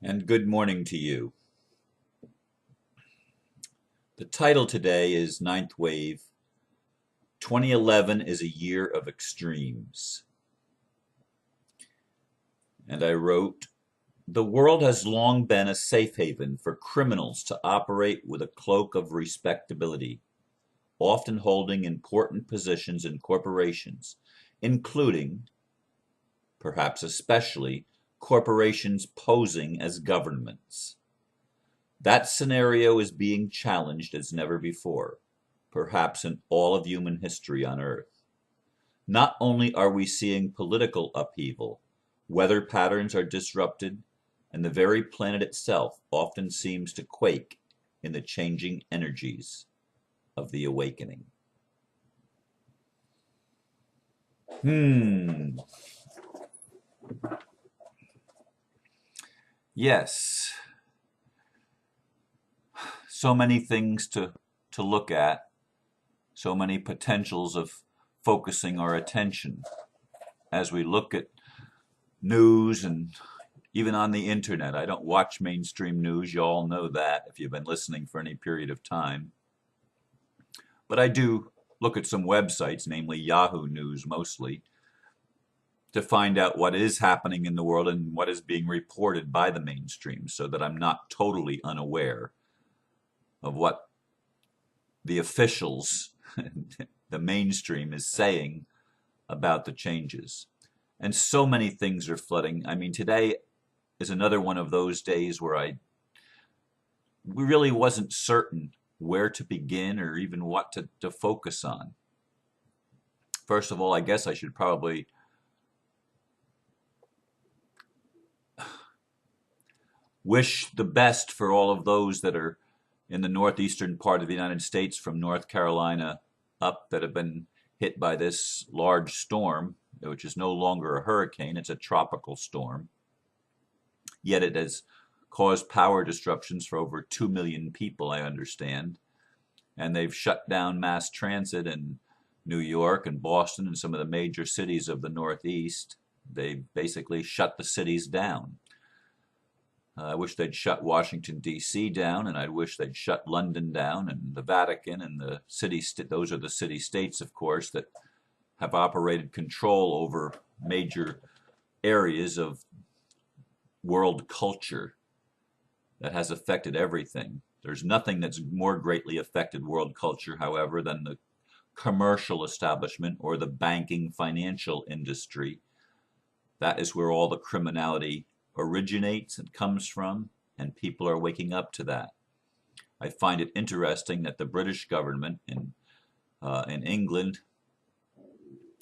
And good morning to you. The title today is Ninth Wave. 2011 is a year of extremes. And I wrote, the world has long been a safe haven for criminals to operate with a cloak of respectability, often holding important positions in corporations, including, perhaps especially, corporations posing as governments. That scenario is being challenged as never before, perhaps in all of human history on Earth. Not only are we seeing political upheaval, weather patterns are disrupted, and the very planet itself often seems to quake in the changing energies of the awakening. Yes, so many things to look at, so many potentials of focusing our attention as we look at news and even on the internet. I don't watch mainstream news. You all know that if you've been listening for any period of time. But I do look at some websites, namely Yahoo News mostly, to find out what is happening in the world and what is being reported by the mainstream so that I'm not totally unaware of what the officials, the mainstream, is saying about the changes. And so many things are flooding. I mean, today is another one of those days where I really wasn't certain where to begin or even what to focus on. First of all, I guess I should probably wish the best for all of those that are in the northeastern part of the United States from North Carolina up that have been hit by this large storm, which is no longer a hurricane, it's a tropical storm. Yet it has caused power disruptions for over 2 million people, I understand. And they've shut down mass transit in New York and Boston and some of the major cities of the Northeast. They've basically shut the cities down. I wish they'd shut Washington, D.C. down, and I wish they'd shut London down, and the Vatican and the those are the city-states, of course, that have operated control over major areas of world culture that has affected everything. There's nothing that's more greatly affected world culture, however, than the commercial establishment or the banking financial industry. That is where all the criminality originates and comes from, and people are waking up to that. I find it interesting that the British government in England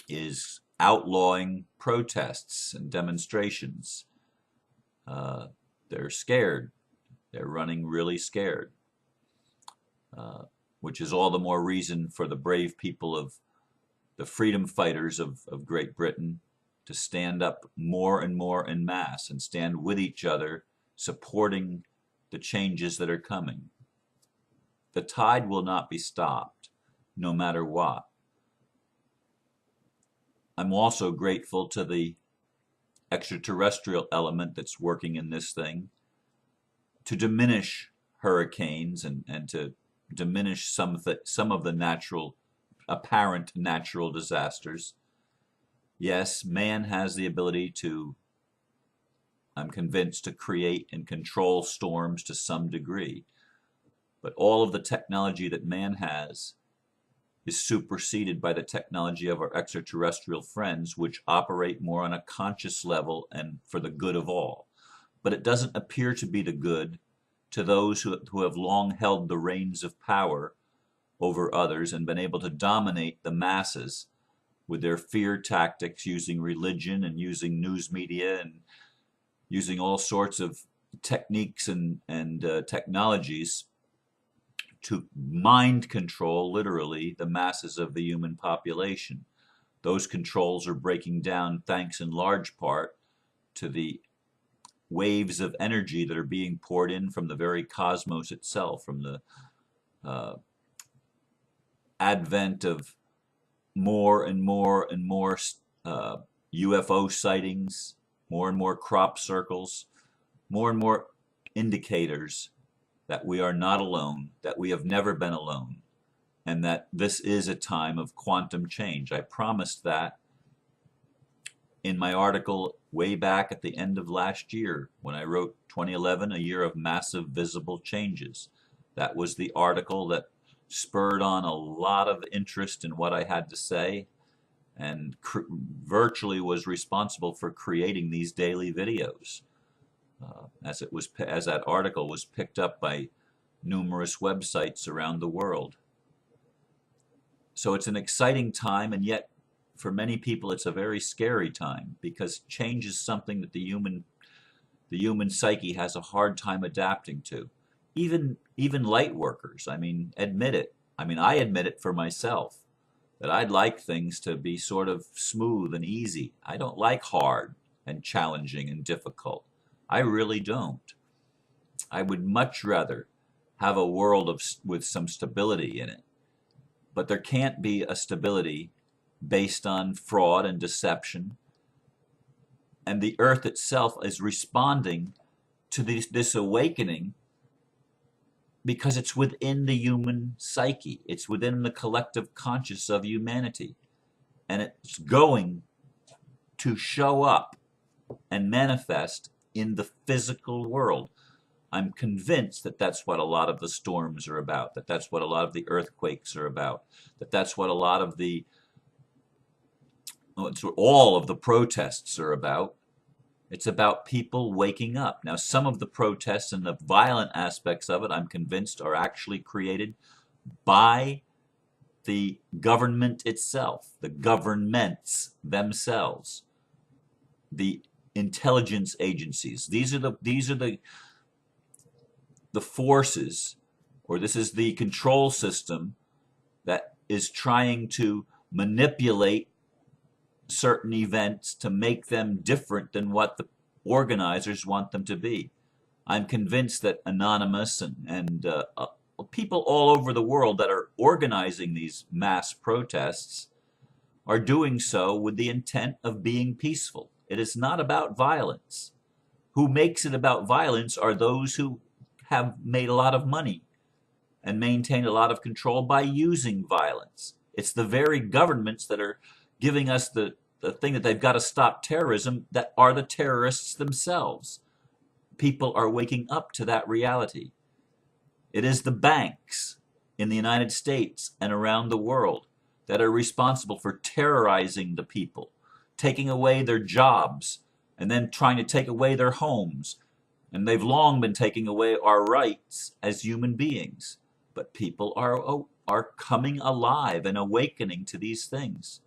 is outlawing protests and demonstrations. They're scared. They're running really scared, which is all the more reason for the brave people of the freedom fighters of Great Britain to stand up more and more en masse and stand with each other, supporting the changes that are coming. The tide will not be stopped, no matter what. I'm also grateful to the extraterrestrial element that's working in this thing to diminish hurricanes and to diminish some of the apparent natural disasters. Yes, man has the ability to, I'm convinced, to create and control storms to some degree. But all of the technology that man has is superseded by the technology of our extraterrestrial friends, which operate more on a conscious level and for the good of all. But it doesn't appear to be the good to those who have long held the reins of power over others and been able to dominate the masses with their fear tactics, using religion and using news media and using all sorts of techniques and technologies to mind control, literally, the masses of the human population. Those controls are breaking down thanks in large part to the waves of energy that are being poured in from the very cosmos itself, from the advent of more and more and more UFO sightings, more and more crop circles, more and more indicators that we are not alone, that we have never been alone, and that this is a time of quantum change. I promised that in my article way back at the end of last year when I wrote 2011, a year of massive visible changes. That was the article that spurred on a lot of interest in what I had to say and virtually was responsible for creating these daily videos. As that article was picked up by numerous websites around the world. So it's an exciting time, and yet for many people it's a very scary time, because change is something that the human psyche has a hard time adapting to. Even light workers, I mean, admit it. I mean, I admit it for myself, that I'd like things to be sort of smooth and easy. I don't like hard and challenging and difficult. I really don't. I would much rather have a world with some stability in it. But there can't be a stability based on fraud and deception. And the earth itself is responding to this awakening because it's within the human psyche. It's within the collective conscious of humanity. And it's going to show up and manifest in the physical world. I'm convinced that that's what a lot of the storms are about, that that's what a lot of the earthquakes are about, that that's what a lot of all of the protests are about. It's about people waking up. Now, some of the protests and the violent aspects of it, I'm convinced, are actually created by the government itself, the governments themselves, the intelligence agencies. These are the forces, or this is the control system that is trying to manipulate certain events to make them different than what the organizers want them to be. I'm convinced that Anonymous and people all over the world that are organizing these mass protests are doing so with the intent of being peaceful. It is not about violence. Who makes it about violence are those who have made a lot of money and maintained a lot of control by using violence. It's the very governments that are giving us the thing that they've got to stop terrorism that are the terrorists themselves. People are waking up to that reality. It is the banks in the United States and around the world that are responsible for terrorizing the people, taking away their jobs, and then trying to take away their homes. And they've long been taking away our rights as human beings. But people are coming alive and awakening to these things.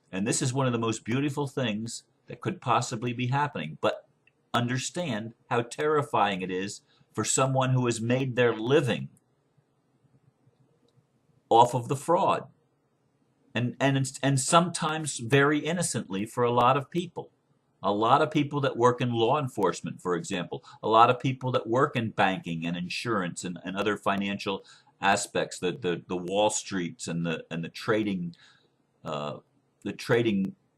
And this is one of the most beautiful things that could possibly be happening. But understand how terrifying it is for someone who has made their living off of the fraud. And sometimes very innocently for a lot of people. A lot of people that work in law enforcement, for example. A lot of people that work in banking and insurance and other financial aspects, the Wall Streets and the trading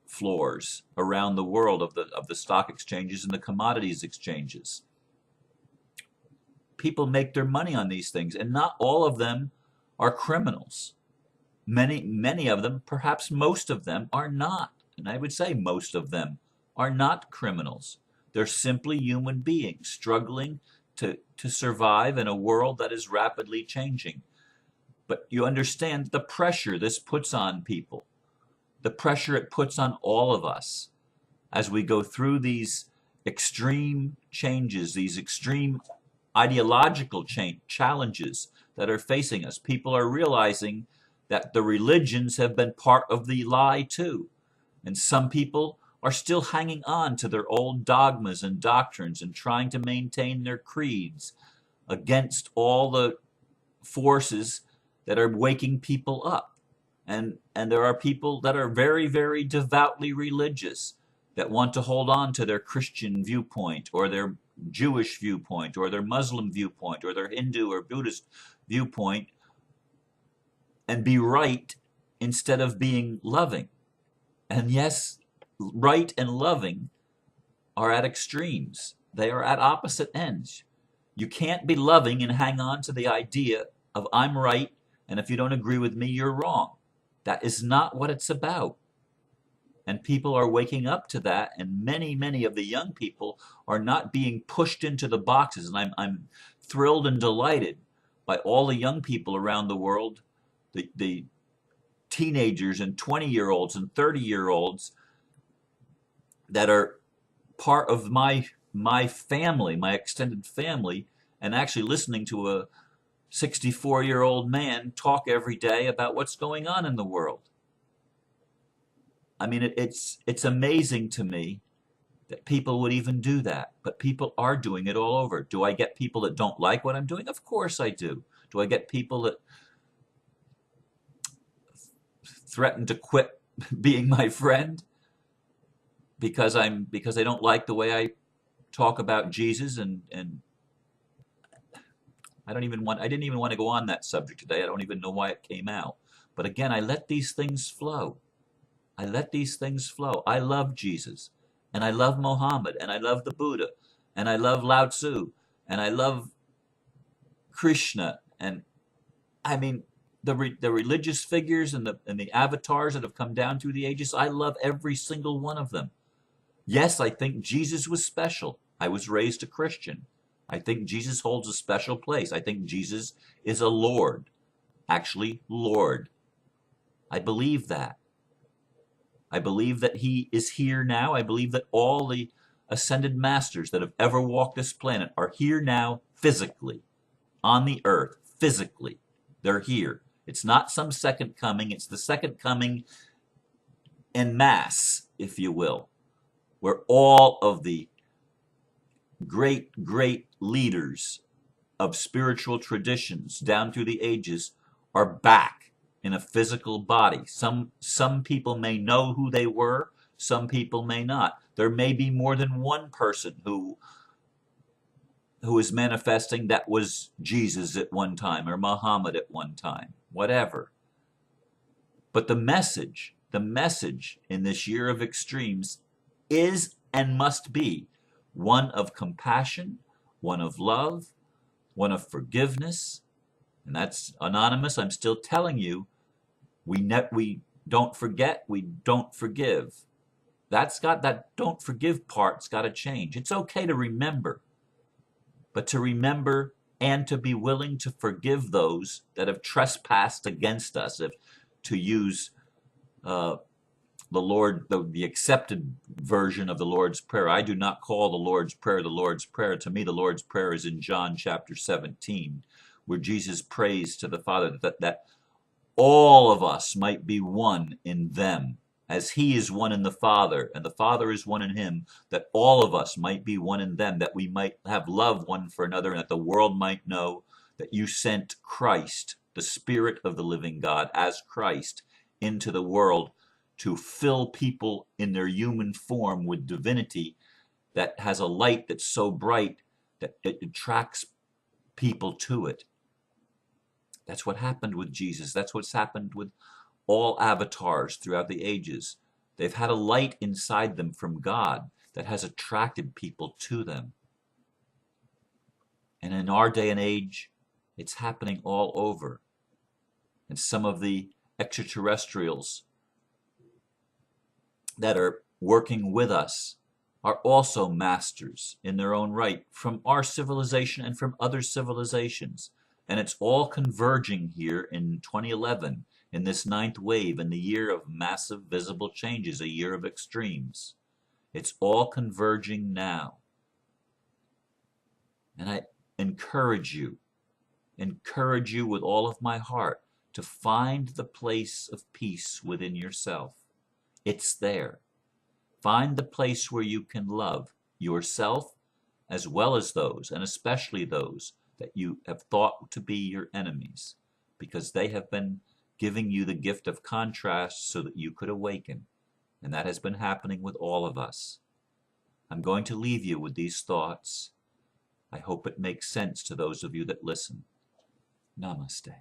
floors around the world of the stock exchanges and the commodities exchanges. People make their money on these things, and not all of them are criminals. Many of them, perhaps most of them, are not. And I would say most of them are not criminals. They're simply human beings struggling to survive in a world that is rapidly changing. But you understand the pressure this puts on people, the pressure it puts on all of us as we go through these extreme changes, these extreme ideological challenges that are facing us. People are realizing that the religions have been part of the lie too. And some people are still hanging on to their old dogmas and doctrines and trying to maintain their creeds against all the forces that are waking people up. And there are people that are very, very devoutly religious that want to hold on to their Christian viewpoint or their Jewish viewpoint or their Muslim viewpoint or their Hindu or Buddhist viewpoint and be right instead of being loving. And yes, right and loving are at extremes. They are at opposite ends. You can't be loving and hang on to the idea of I'm right, and if you don't agree with me, you're wrong. That is not what it's about. And people are waking up to that, and many of the young people are not being pushed into the boxes. And I'm thrilled and delighted by all the young people around the world, the teenagers and 20-year-olds and 30-year-olds that are part of my family, my extended family, and actually listening to a 64-year-old man talk every day about what's going on in the world. I mean, it's amazing to me that people would even do that, but people are doing it all over. Do I get people that don't like what I'm doing? Of course I do. Do I get people that threaten to quit being my friend because they don't like the way I talk about Jesus? And I didn't even want to go on that subject today. I don't even know why it came out. But again, I let these things flow. I let these things flow. I love Jesus, and I love Mohammed, and I love the Buddha, and I love Lao Tzu, and I love Krishna, and I mean the religious figures and the avatars that have come down through the ages. I love every single one of them. Yes, I think Jesus was special. I was raised a Christian. I think Jesus holds a special place. I think Jesus is a Lord, actually Lord. I believe that. I believe that he is here now. I believe that all the ascended masters that have ever walked this planet are here now physically, on the earth, physically. They're here. It's not some second coming. It's the second coming en masse, if you will, where all of the great leaders of spiritual traditions down through the ages are back in a physical body. Some people may know who they were, some people may not. There may be more than one person who is manifesting that was Jesus at one time or Muhammad at one time, whatever. But the message in this year of extremes is and must be one of compassion, one of love, one of forgiveness. And that's anonymous. I'm still telling you, we don't forget, we don't forgive. That don't forgive part's got to change. It's okay to remember, but to remember and to be willing to forgive those that have trespassed against us. If to use the accepted version of the Lord's Prayer. I do not call the Lord's Prayer the Lord's Prayer. To me, the Lord's Prayer is in John chapter 17, where Jesus prays to the Father that all of us might be one in them, as he is one in the Father, and the Father is one in him, that all of us might be one in them, that we might have love one for another, and that the world might know that you sent Christ, the Spirit of the living God, as Christ, into the world to fill people in their human form with divinity that has a light that's so bright that it attracts people to it. That's what happened with Jesus. That's what's happened with all avatars throughout the ages. They've had a light inside them from God that has attracted people to them. And in our day and age, it's happening all over. And some of the extraterrestrials that are working with us are also masters in their own right from our civilization and from other civilizations. And it's all converging here in 2011, in this ninth wave, in the year of massive visible changes, a year of extremes. It's all converging now. And I encourage you with all of my heart to find the place of peace within yourself. It's there. Find the place where you can love yourself as well as those, and especially those that you have thought to be your enemies, because they have been giving you the gift of contrast so that you could awaken. And that has been happening with all of us. I'm going to leave you with these thoughts. I hope it makes sense to those of you that listen. Namaste.